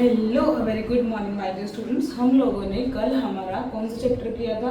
Hello very good morning my dear students. हम लोगों ने कल हमारा कौन सा चैप्टर किया था,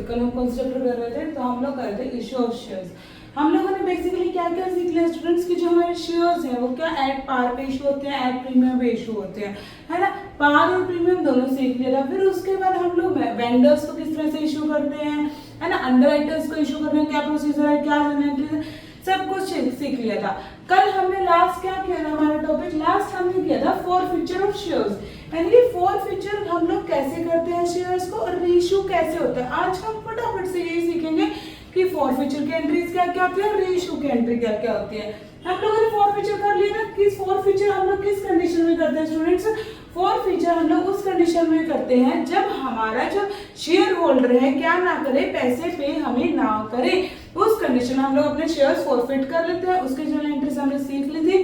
कल हम कौन सा चैप्टर कर रहे थे, तो हम लोग कर रहे थे इश्यू ऑफ शेयर्स। हम लोगों ने बेसिकली क्या क्या सीख लिया स्टूडेंट्स की जो हमारे शेयर्स हैं वो क्या एट पार पे इशू होते हैं, एट प्रीमियम पे इशू होते हैं, है ना। पार और प्रीमियम दोनों सीख लिया था। फिर उसके बाद हम लोग वेंडर्स को किस तरह से इशू करते हैं, है ना, अंडरराइटर्स को इशू करने का क्या प्रोसीजर है, क्या जनरेटरी, सब कुछ सीख लिया था। कल हमने लास्ट क्या किया था, हमारा टॉपिक लास्ट हमने किया था फॉरफीचर ऑफ शेयर्स, यानी कि फॉरफीचर हम लोग कैसे करते हैं शेयर्स को और रीइश्यू कैसे होता है। आज हम फटाफट से यही सीखेंगे कि फॉरफीचर की एंट्रीज क्या क्या होती है और रीइश्यू की एंट्री क्या क्या होती है। हम लोगों ने फॉरफीचर कर लिया था कि फॉरफीचर हम लोग किस कंडीशन में करते हैं स्टूडेंट्स। फॉरफीचर हम लोग उस कंडीशन में करते हैं जब हमारा जो शेयर होल्डर है क्या ना करे, पैसे पे हमें ना करे, उस कंडीशन में हम लोग अपने शेयर्स फॉरफिट कर लेते हैं। उसकी जर्नल एंट्रीज हमने सीख ली थी।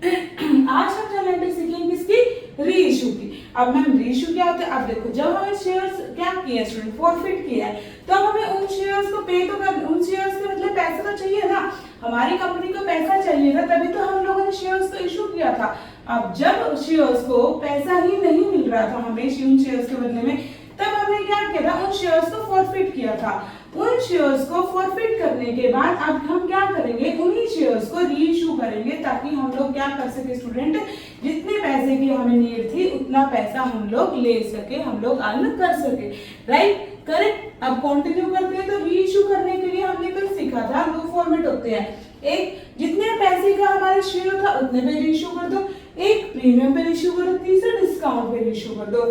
आज हम जर्नल एंट्री सीखेंगे किसकी, रीइश्यू की। अब मैम रीइश्यू क्या होता है, अब देखो जब हमें शेयर्स क्या किया स्टूडेंट, फॉरफिट किया है, तो अब हमें उन शेयर्स को पे तो कर, उन शेयर्स के मतलब पैसा तो चाहिए ना, हमारी कंपनी को पैसा चाहिए ना, तभी तो हम लोगों ने शेयर्स को इशू किया था। अब जब शेयर्स को पैसा ही नहीं मिल रहा था हमें उन शेयर्स के बदले में, तब हमने क्या किया था, उन शेयर्स को फॉरफिट किया था। उन शेयर्स को फॉरफिट करने के बाद अब हम क्या करेंगे, उन्हीं शेयर्स को रीइश्यू करेंगे ताकि हम लोग क्या कर सके स्टूडेंट, जितने पैसे की हमें नीड थी उतना पैसा हम लोग ले सके, हम लोग अर्न कर सके। Right, correct. अब कंटिन्यू करते हैं। तो रीइश्यू करने के लिए हमने कल सीखा था दो फॉर्मेट होते हैं, एक जितने पैसे का हमारा शेयर था उतने पे रीइश्यू कर दो, एक प्रीमियम पे रीइश्यू कर दो, तीसरा डिस्काउंट पे रीइश्यू कर दो।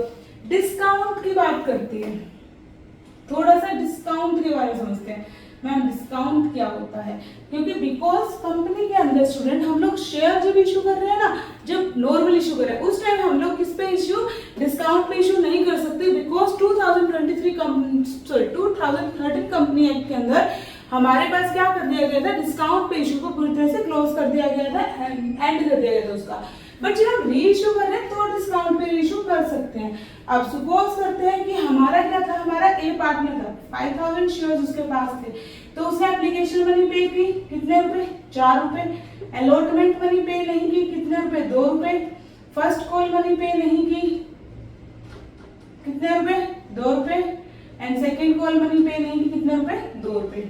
डिस्काउंट की बात करती है, थोड़ा सा डिस्काउंट के बारे में समझते हैं। मैम डिस्काउंट क्या होता है, क्योंकि बिकॉज कंपनी के अंदर स्टूडेंट हम लोग शेयर जब इशू कर रहे हैं ना, जब नॉर्मल इशू कर रहे हैं उस टाइम हम लोग किस पे इशू, डिस्काउंट पे इशू नहीं कर सकते, बिकॉज 2013 कंपनी एक्ट के अंदर हमारे पास क्या कर दिया गया था, डिस्काउंट पे इशू को पूरी तरह से क्लोज कर दिया गया था, एंड कर दिया गया था उसका। बट जब हम रीइश्यू कर रहे हैं तो डिस्काउंट पे रीइश्यू कर सकते हैं। अब सपोज करते हैं कि हमारा क्या था, हमारा ए पार्टनर था, 5000 शेयर्स उसके पास थे, तो उसने एप्लीकेशन मनी पे की कितने रुपए, 4 रुपए, अलॉटमेंट मनी पे नहीं की कितने रुपए, 2 रुपए, फर्स्ट कॉल मनी पे नहीं की कितने रुपए, 2 रुपए, एंड सेकेंड कॉल मनी पे नहीं की कितने रुपए, 2 रुपए,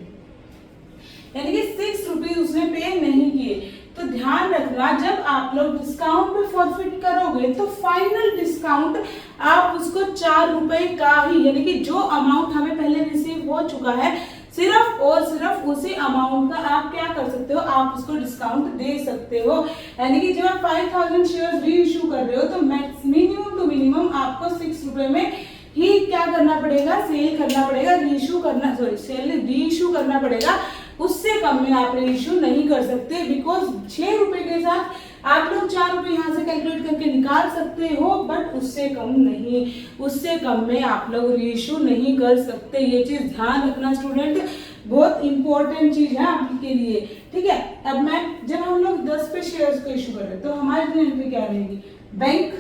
यानी कि 6 रुपीज उसने पे नहीं किए। तो ध्यान रखना जब आप लोग डिस्काउंट पे फॉरफिट करोगे तो फाइनल डिस्काउंट आप उसको 4 रुपए का ही, यानी कि जो अमाउंट हमें पहले रिसीव हो चुका है सिर्फ और सिर्फ उसी अमाउंट का आप क्या कर सकते हो, आप उसको डिस्काउंट दे सकते हो। यानी कि जब आप 5000 शेयर्स रीइश्यू कर रहे हो तो मिनिमम टू मिनिमम आपको 6 रुपए में ही क्या करना पड़ेगा, सेल करना पड़ेगा, रीइश्यू करना, सॉरी सेल रीइश्यू करना पड़ेगा, उससे कम में आप रीइश्यू नहीं कर सकते। बिकॉज 6 रुपए के साथ आप लोग 4 रुपए यहाँ से कैलकुलेट करके निकाल सकते हो, बट उससे कम नहीं, उससे कम में आप लोग रीइश्यू नहीं कर सकते। ये चीज ध्यान रखना स्टूडेंट, बहुत इंपॉर्टेंट चीज है आपके लिए, ठीक है। अब मैं जब हम लोग 10 पे शेयर्स को इशू कर रहे हैं तो हमारी एंट्री क्या रहेगी, बैंक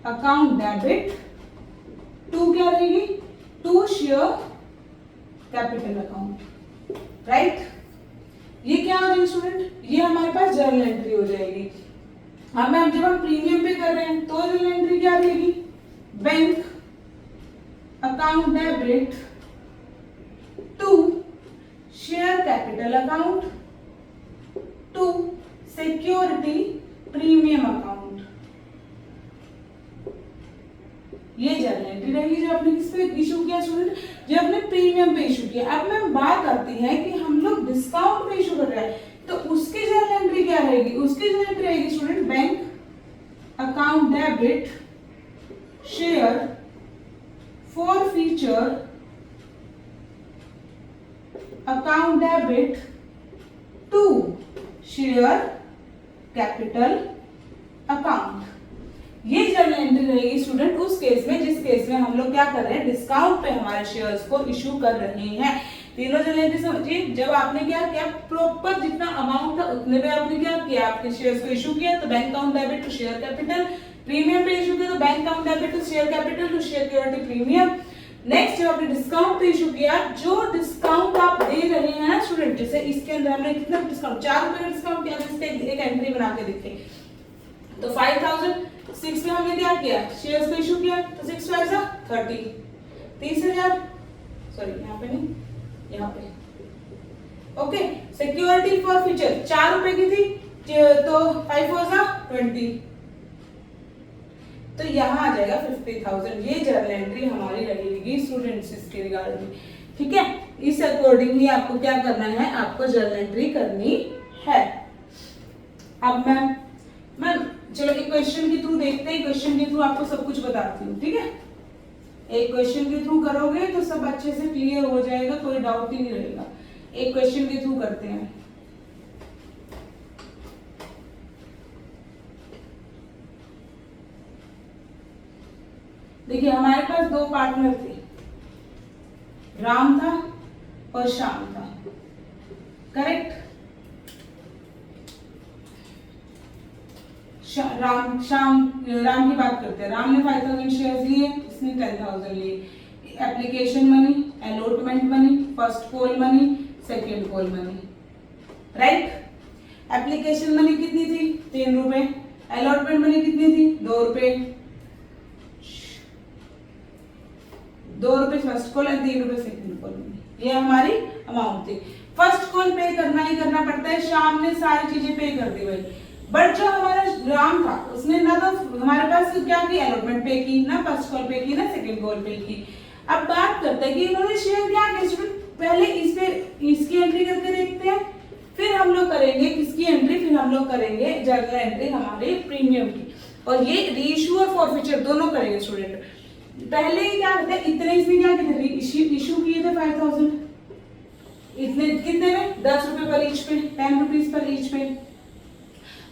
अकाउंट डेबिट टू क्या रहेगी, to share capital account, right. ये क्या हो जाएगी स्टूडेंट, ये हमारे पास जर्नल एंट्री हो जाएगी। अब मैम जब हम प्रीमियम पे कर रहे हैं तो जर्नल एंट्री क्या रहेगी, bank account debit to share capital account to security premium account, ये जर्नल एंट्री रहेगी जो आपने किस पे इशू किया स्टूडेंट, जो आपने प्रीमियम पे इशू किया। अब मैम बात आती है कि हम लोग डिस्काउंट पे इशू कर रहे हैं तो उसकी जर्नल एंट्री क्या रहेगी, उसकी जर्नल एंट्री रहेगी student bank account debit share forfeiture account debit to share capital account. ये जर्नल एंट्री रहेगी स्टूडेंट उस केस में जिस केस में हम लोग क्या कर रहे हैं, डिस्काउंट पे हमारे शेयर्स को इशू कर रहे हैं। तीनों जर्नल एंट्री समझिए, जब आपने क्या किया, प्रॉपर जितना अमाउंट था उतने पे आपने क्या किया, आपके शेयर्स को इशू किया, तो bank account debit to share capital, premium पे इशू किया तो bank account debit to share capital to security premium. Next जब आपने डिस्काउंट पे इशू किया, जो डिस्काउंट आप दे रहे हैं ना स्टूडेंट, जैसे इसके अंदर हमने कितना डिस्काउंट, 4 रुपए का डिस्काउंट किया, इसके एक एंट्री बना के देखें तो 5006 में हमने क्या किया, शेयर्स को इशू किया, तो 6 5 30, 30,000, सॉरी यहाँ पे नहीं, यहाँ पे, ओके। सिक्योरिटी फॉर फ्यूचर 4 रुपए की थी, तो 5 4 20, तो यहाँ आ जाएगा 50,000। ये जर्नल एंट्री हमारी रहेगी स्टूडेंट्स इसके रिगार्डिंग, ठीक है। इस अकॉर्डिंगली आपको क्या करना है, आपको जर्नल एंट्री करनी है। अब मैं चलो एक क्वेश्चन के थ्रू देखते हैं, क्वेश्चन के थ्रू आपको सब कुछ बताती हूँ, ठीक है। एक क्वेश्चन के थ्रू करोगे तो सब अच्छे से क्लियर हो जाएगा, कोई डाउट ही नहीं रहेगा। एक क्वेश्चन के थ्रू करते हैं। देखिए हमारे पास 2 पार्टनर थे, राम था और श्याम था, करेक्ट। राम की बात करते हैं। राम ने 5000 शेयर्स लिए, इसने 10,000 लिए। Application money, allotment money, first call money, second call money, right. Application money कितनी थी, 3 रुपए। अलॉटमेंट मनी कितनी थी, 2 रुपए। 2 रुपए फर्स्ट कॉल और 3 रुपए सेकेंड कॉल मनी, ये हमारी अमाउंट थी। फर्स्ट कॉल पे करना ही करना पड़ता है, शाम ने सारी चीजें पे कर दी भाई। बट जो हमारा राम था उसने ना तो हमारे पास क्या की, अलॉटमेंट पे की, ना फर्स्ट कॉल पे की, ना सेकंड कॉल पे की। अब बात करते हैं कि इन्होंने शेयर क्या किया, पहले इस पे इसकी एंट्री करके देखते हैं, फिर हम लोग करेंगे किसकी एंट्री, फिर हम लोग करेंगे जर्नल एंट्री हमारे प्रीमियम की, और ये रीइश्यू और फॉरफीचर दोनों करेंगे स्टूडेंट। पहले क्या करते हैं, इतने इसमें क्या किए, इशू किए थे 5000, इतने कितने में, 10 रुपए पर ईच पे, 10 रुपीज पर ईच पे।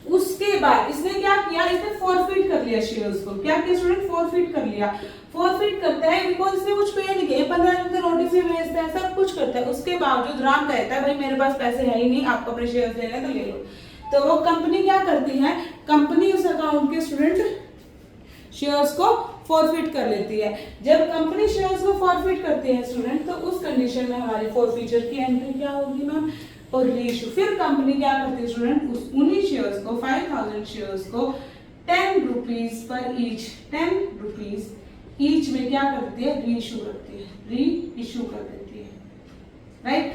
उसके बाद इसने क्या किया, इसने फॉरफिट कर लिया शेयर्स को। क्या किया स्टूडेंट, फॉरफिट कर लिया। फॉरफिट करता है बिकॉज इसने कुछ पे नहीं किया, 15 दिन का नोटिस भी भेजता है, सब कुछ करता है। उसके बावजूद राम कहता है भाई मेरे पास पैसे है ही नहीं, आपको अपने शेयर्स लेने तो ले लो। तो वो कंपनी क्या करती है, कंपनी उस अकाउंट के स्टूडेंट शेयर्स को फॉरफिट कर लेती है। जब कंपनी शेयर्स को फॉरफिट करती है स्टूडेंट, तो उस कंडीशन में हमारी फॉरफीचर की एंट्री क्या होगी मैम, और रीइश्यू। फिर कंपनी क्या करती है स्टूडेंट, उस उन्हीं शेयर्स को 5000 शेयर्स को 10 rupees per each, 10 rupees each में क्या करती है, रीइश्यू करती है, रीइश्यू कर देती है, राइट।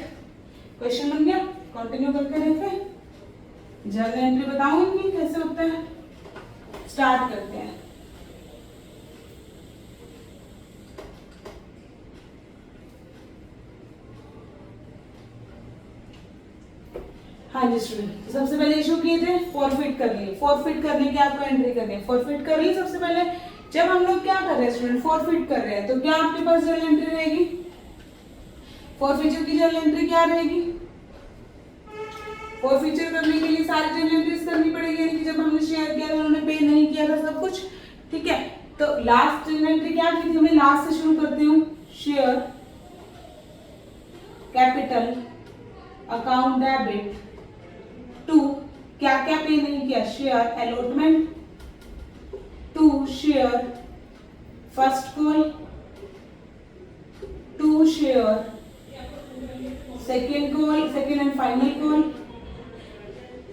क्वेश्चन बन गया, कंटिन्यू करके देखें। जर्नल एंट्री बताऊंगी कैसे होता है, स्टार्ट करते हैं। हाँ जी स्टूडेंट, सबसे पहले इशू किए थे, फॉरफिट कर लिए। फॉरफिट करने की आपको एंट्री करनी है, फॉरफिट कर ली सबसे पहले। जब हम लोग क्या कर रहे हैं स्टूडेंट, फॉरफिट कर रहे हैं, तो क्या आपके पास जर्नल एंट्री रहेगी, फॉरफीचर की जर्नल एंट्री क्या रहेगी। फॉरफीचर करने के लिए सारी जर्नल एंट्रीज करनी पड़ेगी, यानी कि जब हमने शेयर किया था उन्होंने पे नहीं किया था सब कुछ, ठीक है। तो लास्ट जर्नल एंट्री क्या की थी, मैं लास्ट से शुरू करती हूँ। Share capital account debit to, क्या क्या पे नहीं किया, share allotment, to share first call, to share second call, second and final call,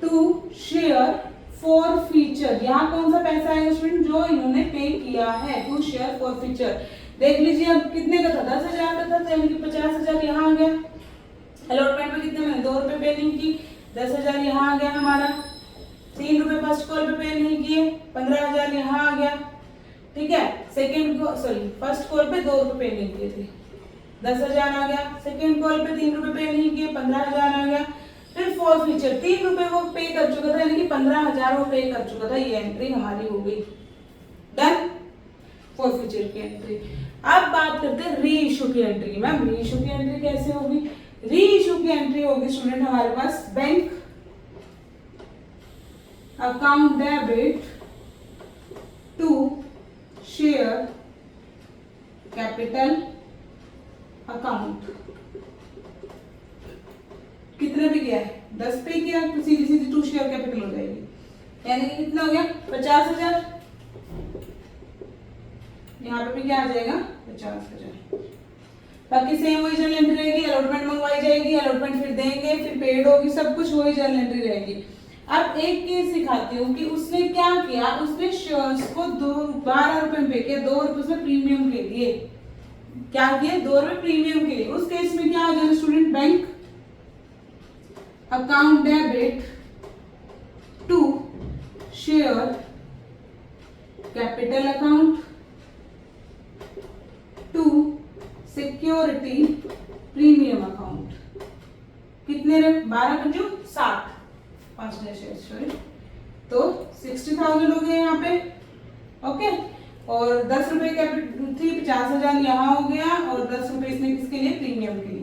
to share forfeiture. यहाँ कौन सा पैसा है स्टूडेंट, जो इन्होंने पे किया है, टू शेयर फॉर फीचर। देख लीजिए अब कितने का था, 10,000 का था, यानी कि 50,000 यहाँ आ गया। अलॉटमेंट में कितने में, 2 रुपए पे नहीं की, 10,000 यहाँ आ गया हमारा। 3 रुपए फर्स्ट कॉल पे पे नहीं किए, 15,000 यहाँ आ गया, ठीक है। सेकेंड सॉरी फर्स्ट कॉल पे 2 रुपए पे नहीं किए थे, 10,000 आ गया। सेकेंड कॉल पे 3 रुपए पे नहीं किए, 15,000 आ गया। फिर फॉर फीचर 3 रुपए वो पे कर चुका था, यानी कि 15,000 वो पे कर चुका था। ये एंट्री हमारी हो गई, डन, फॉर फीचर की एंट्री। अब बात करते हैं री इशू की एंट्री। मैम री इशू की एंट्री कैसे होगी, री इशू की एंट्री होगी स्टूडेंट हमारे पास bank account debit to share capital account. कितने पे किया है, 10 पे किया, तो सीधी सीधी टू शेयर कैपिटल हो जाएगी, यानी कि कितना हो गया, 50,000। यहाँ पे भी क्या आ जाएगा, 50,000। बाकी सेम वही जर्नल एंट्री रहेगी, अलॉटमेंट मंगवाई जाएगी, अलॉटमेंट फिर देंगे, फिर पेड होगी, सब कुछ वही जर्नल एंट्री रहेगी। अब एक केस दिखाती हूँ कि उसने क्या किया, उसने शेयर्स को 12 रुपए में पे किया, 2 रुपए उसमें प्रीमियम के लिए क्या किया, 2 रुपए प्रीमियम के लिए। उस केस में क्या आ जाएगा student, bank account debit to share capital account to security premium account. कितने रे, 12 पंजो 60, 5 शेयर, तो 60,000 हो गए यहाँ पे। ओके, और 10 रुपए कैपिटल थी, 50,000 यहाँ हो गया, और 10 रुपए इसने किसके लिए, प्रीमियम के लिए।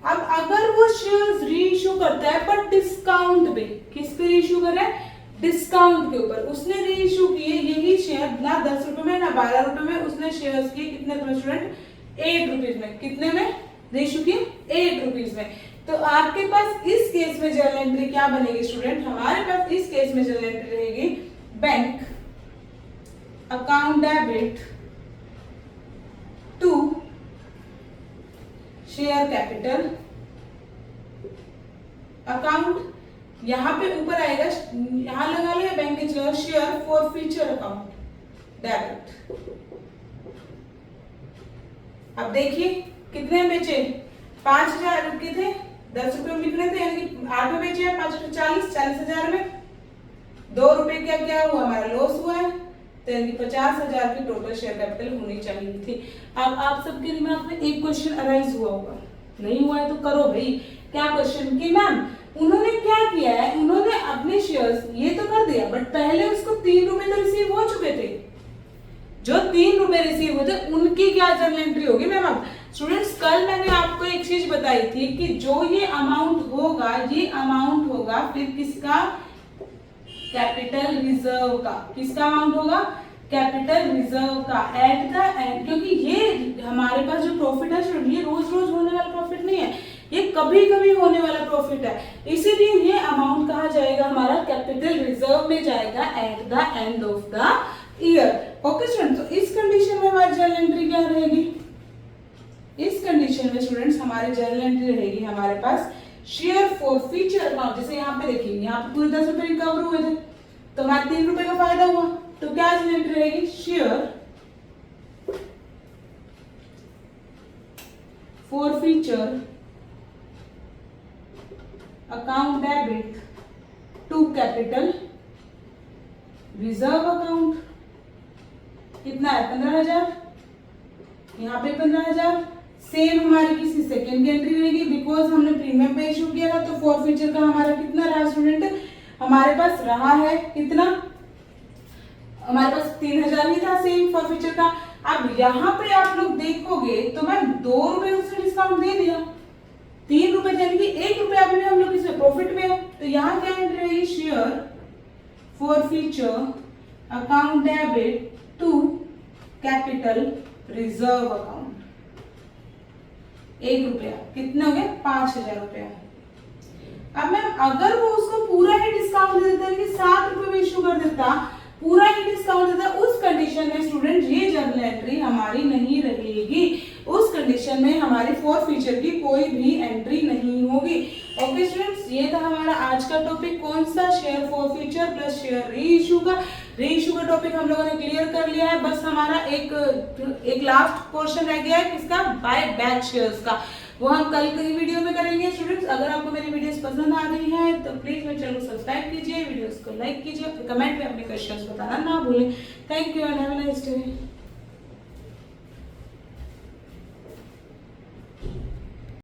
अब अगर वो शेयर्स री इशू करता है पर डिस्काउंट पे, किस पे री इशू कर रहा है, डिस्काउंट के ऊपर, उसने री इशू किए यही शेयर ना 10 रुपए में ना 12 रुपए में, उसने शेयर्स किए कितने में स्टूडेंट, 8 रुपीज में। कितने में री इशू किए, 8 रुपीज में। तो आपके पास इस केस में जर्नल एंट्री क्या बनेगी स्टूडेंट, हमारे पास इस केस में जर्नल एंट्री रहेगी bank account debit to share capital account, यहां पे ऊपर आएगा, यहां लगा लो या बैंक के चलो, share forfeiture account debit. अब देखिए कितने बेचे, 5,000 के थे, 10 रुपए में बिकने थे, यानी कि 8 में बेचे हैं, 5 40,000 में 2 रुपए क्या क्या हुआ, हमारा लॉस हुआ है, तो यानी 50,000 की टोटल शेयर कैपिटल होनी चाहिए थी। अब आप सबके दिमाग में एक क्वेश्चन अराइज हुआ होगा, नहीं हुआ है तो करो भाई, क्या क्वेश्चन कि मैम उन्होंने क्या किया है, उन्होंने अपने शेयर्स ये तो कर दिया, बट पहले उसको 3 रुपए तो रिसीव हो चुके थे, जो 3 रुपए रिसीव हुए थे उनकी क्या जर्नल एंट्री होगी मैम। अब स्टूडेंट्स कल मैंने आपको एक चीज बताई थी कि जो ये अमाउंट होगा, ये अमाउंट होगा फिर किसका, कैपिटल रिजर्व का। किसका अमाउंट होगा, कैपिटल रिजर्व का एट द एंड, क्योंकि ये हमारे पास जो प्रॉफिट है ये रोज रोज होने वाला प्रॉफिट नहीं है, ये कभी कभी होने वाला प्रॉफिट है, इसीलिए ये अमाउंट कहा जाएगा हमारा कैपिटल रिजर्व में जाएगा at the end of the year. Okay student, तो इस कंडीशन में हमारी जर्नल एंट्री क्या रहेगी, इस कंडीशन में स्टूडेंट्स हमारी जर्नल एंट्री रहेगी हमारे पास शेयर फॉर फ्यूचर अकाउंट। जैसे यहाँ पे देखिए, यहाँ पे पूरे 10 रुपए रिकवर हुए थे, तो हमारे 3 रुपए का फायदा हुआ, तो क्या जर्नल एंट्री रहेगी, share forfeiture account debit to capital reserve account. कितना है, 15,000, यहाँ पे 15,000। सेम हमारी किसी सेकंड की एंट्री रहेगी, बिकॉज हमने प्रीमियम पे इशू किया था, तो फॉर फ्यूचर का हमारा कितना रहा स्टूडेंट, हमारे पास रहा है कितना, हमारे पास 3,000 ही था सेम फॉर फ्यूचर का। अब यहाँ पे आप लोग देखोगे तो मैं 2 रुपए उससे डिस्काउंट दे दिया, 3 रुपए यानी कि 1 रुपया अभी हम लोग इसमें प्रॉफिट में है, तो यहाँ क्या एंट्री रहेगी, share forfeiture account debit to capital reserve account. 1 रुपया, कितने हो गए, 5,000 रुपया। अब मैम अगर वो उसको पूरा ही डिस्काउंट दे देता है कि 7 रुपए में इशू कर देता, पूरा ही डिस्काउंट देता, उस कंडीशन में स्टूडेंट ये जर्नल एंट्री हमारी नहीं रहेगी, उस कंडीशन में हमारी फॉर फ्यूचर की कोई भी एंट्री नहीं होगी। ओके स्टूडेंट्स, ये था हमारा आज का टॉपिक, कौन सा, share for future plus share री इशू का। री इशू का टॉपिक हम लोगों ने क्लियर कर लिया है, बस हमारा एक लास्ट पोर्शन रह गया है, किसका, बाय बैक शेयर्स का, वो हम कल की वीडियो में करेंगे। स्टूडेंट्स अगर आपको मेरी वीडियोस पसंद आ रही है तो प्लीज मेरे चैनल को सब्सक्राइब कीजिए, वीडियोस को लाइक कीजिए, कमेंट में अपने क्वेश्चंस बताना ना भूलें। Thank you and have a nice day.